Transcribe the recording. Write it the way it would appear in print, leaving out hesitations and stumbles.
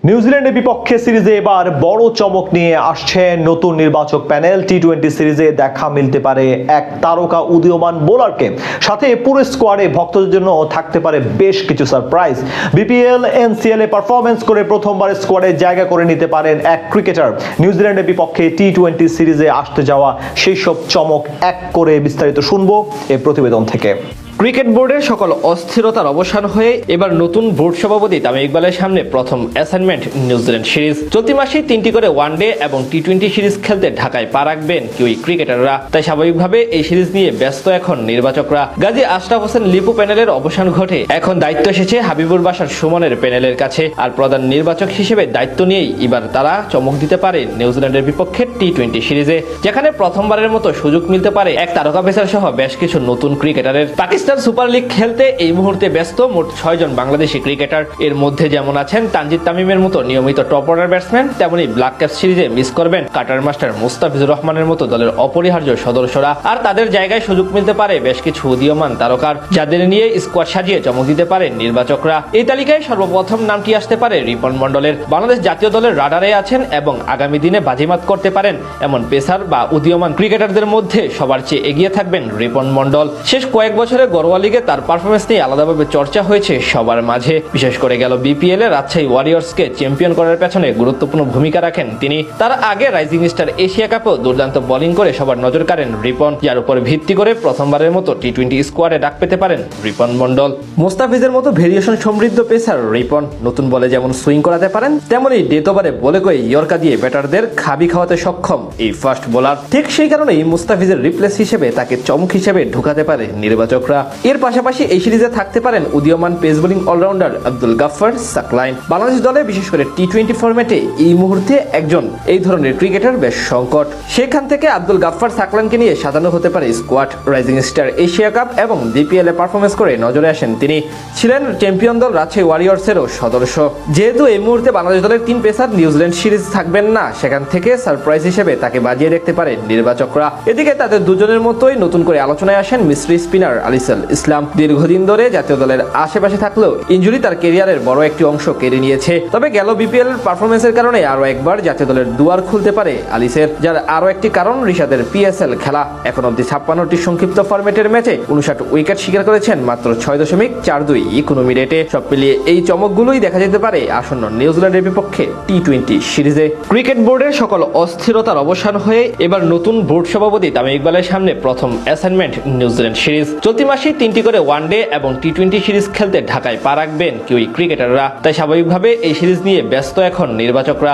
নিউজিল্যান্ডের বিপক্ষে সিরিজে এবার বড় চমক নিয়ে আসছে নতুন নির্বাচক প্যানেল। টি-20 সিরিজে দেখা মিলতে পারে এক তারকা উদীয়মান বোলারকে, সাথে পুরো স্কোয়াডে ভক্তদের জন্য থাকতে পারে বেশ কিছু সারপ্রাইজ। বিপিএল এনসিএল এ পারফরমেন্স করে প্রথমবার স্কোয়াডে জায়গা করে নিতে পারেন এক ক্রিকেটার। নিউজিল্যান্ডের বিপক্ষে টি-20 সিরিজে আসতে যাওয়া সেই সব চমক এক করে বিস্তারিত শুনবো এই প্রতিবেদন থেকে। ক্রিকেট বোর্ডের সকল অস্থিরতার অবসান হয়ে এবার নতুন বোর্ড সভাপতি তামিম ইকবালের সামনে প্রথম অ্যাসাইনমেন্ট নিউজিল্যান্ড সিরিজ। চলতি মাসেই 3টি করে ওয়ানডে এবং টি-20 সিরিজ খেলতে ঢাকায় পা রাখবেন কিউই ক্রিকেটাররা। তাই স্বাভাবিকভাবে এই সিরিজ নিয়ে ব্যস্ত এখন নির্বাচকরা। গাজী আশরাফ হোসেন লিপু প্যানেলের অবসান ঘটে, এখন দায়িত্ব এসেছে হাবিবুর বাশার সুমনের প্যানেলের কাছে। আর প্রধান নির্বাচক হিসেবে দায়িত্ব নিয়েই এবার তারা চমক দিতে পারে নিউজিল্যান্ডের বিপক্ষে টি-20 সিরিজে, যেখানে প্রথমবারের মতো সুযোগ মিলতে পারে এক তারকা পেসার সহ বেশ কিছু নতুন ক্রিকেটারের। পাকিস্তান সুপার লিগ খেলতে এই মুহূর্তে ব্যস্ত মোট 6 জন বাংলাদেশি ক্রিকেটার। এর মধ্যে যেমন আছেন তানজিদ তামিমের মতো নিয়মিত টপ অর্ডার ব্যাটসম্যান, তেমনি ব্ল্যাক ক্যাপ সিরিজে মিস করবেন কাটার মাস্টার মুস্তাফিজুর রহমানের মতো দলের অপরিহার্য সদস্যরা। আর তাদের জায়গায় সুযোগ মিলতে পারে বেশ কিছু উদীয়মান তারকার, যাদের নিয়ে স্কোয়াড সাজিয়ে চমক দিতে পারেন নির্বাচকরা। এই তালিকায় সর্বপ্রথম নামটি আসতে পারে রিপন মন্ডলের। বাংলাদেশ জাতীয় দলের রাডারে আছেন এবং আগামী দিনে বাজিমাত করতে পারেন এমন পেসার বা উদীয়মান ক্রিকেটারদের মধ্যে সবার চেয়ে এগিয়ে থাকবেন রিপন মন্ডল। শেষ কয়েক বছরে ঘরোয়া লিগে তার পারফরমেন্স নিয়ে আলাদাভাবে চর্চা হয়েছে সবার মাঝে। বিশেষ করে গেল বিপিএল এ রাজশাহী ওয়ারিয়র্সকে চ্যাম্পিয়ন করার পেছনে গুরুত্বপূর্ণ ভূমিকা রাখেন তিনি। তার আগে রাইজিং স্টার এশিয়া কাপেও দুর্দান্ত বোলিং করে সবার নজর কাড়েন রিপন, যার উপর ভিত্তি করে প্রথমবারের মতো টি-20 স্কোয়াডে ডাক পেতে পারেন রিপন মন্ডল। মুস্তাফিজের মতো ভেরিয়েশন সমৃদ্ধ পেসার রিপন নতুন বলে যেমন সুইং করাতে পারেন, তেমনি ডেথ ওভারে বলে কয়ে ইয়র্কা দিয়ে ব্যাটারদের খাবি খাওয়াতে সক্ষম এই ফাস্ট বোলার। ঠিক সেই কারণেই মুস্তাফিজের রিপ্লেস হিসেবে তাকে চমক হিসেবে ঢুকাতে পারে নির্বাচকরা। এর পাশাপাশি এই সিরিজে থাকতে পারেন উদীয়মান pace bowling allrounder Abdul Gaffar Saqlain. Bangladesh দলে বিশেষ করে টি-20 ফরম্যাটে এই মুহূর্তে একজন এই ধরনের ক্রিকেটার বেশ সংকট। সেখান থেকে আব্দুল গাফফার সাকলাইনকে নিয়ে সাজানো হতে পারে squad. Rising star Asia cup এবং বিপিএল এ পারফরমেন্স করে নজরে আসেন তিনি, ছিলেন চ্যাম্পিয়ন দল রাজশাহী ওয়ারিয়র্সেরও সদস্য। যেহেতু এই মুহূর্তে বাংলাদেশ দলের 3 পেসার নিউজিল্যান্ড সিরিজ থাকবেন না, সেখান থেকে সারপ্রাইজ হিসেবে তাকে বাজিয়ে দেখতে পারে নির্বাচকরা। এদিকে তাদের দুজনের মতোই নতুন করে আলোচনায় আসেন মিস্ট্রি স্পিনার আলিসাল ইসলাম। দীর্ঘদিন ধরে জাতীয় দলের আশেপাশে থাকলেও ইনজুরি তার ক্যারিয়ারের বড় একটি অংশ কেড়ে নিয়েছে। তবে গেল বিপিএল পারফরমেন্সের কারণে আরো একবার জাতীয় দলের দুয়ার খুলতে পারে আলিসের, যার আরো একটি কারণ রিশাদের পিএসএল খেলা। এখন অব্দি 56টি সংক্ষিপ্ত ফরম্যাটের ম্যাচে 59 উইকেট শিকার করেছেন মাত্র 6.42 ইকোনমি রেটে। সব মিলিয়ে এই চমকগুলোই দেখা যেতে পারে আসন্ন নিউজিল্যান্ডের বিপক্ষে টি-20 সিরিজে। ক্রিকেট বোর্ডের সকল অস্থিরতার অবসান হয়ে এবার নতুন বোর্ড সভাপতি তামিম ইকবালের সামনে প্রথম অ্যাসাইনমেন্ট নিউজিল্যান্ড সিরিজ। চলতি মাসেই 3টি করে ওয়ানডে এবং টি-20 সিরিজ খেলতে ঢাকায় পা রাখবেন কিউই ক্রিকেটাররা। তাই স্বাভাবিকভাবে এই সিরিজ নিয়ে ব্যস্ত এখন নির্বাচকরা।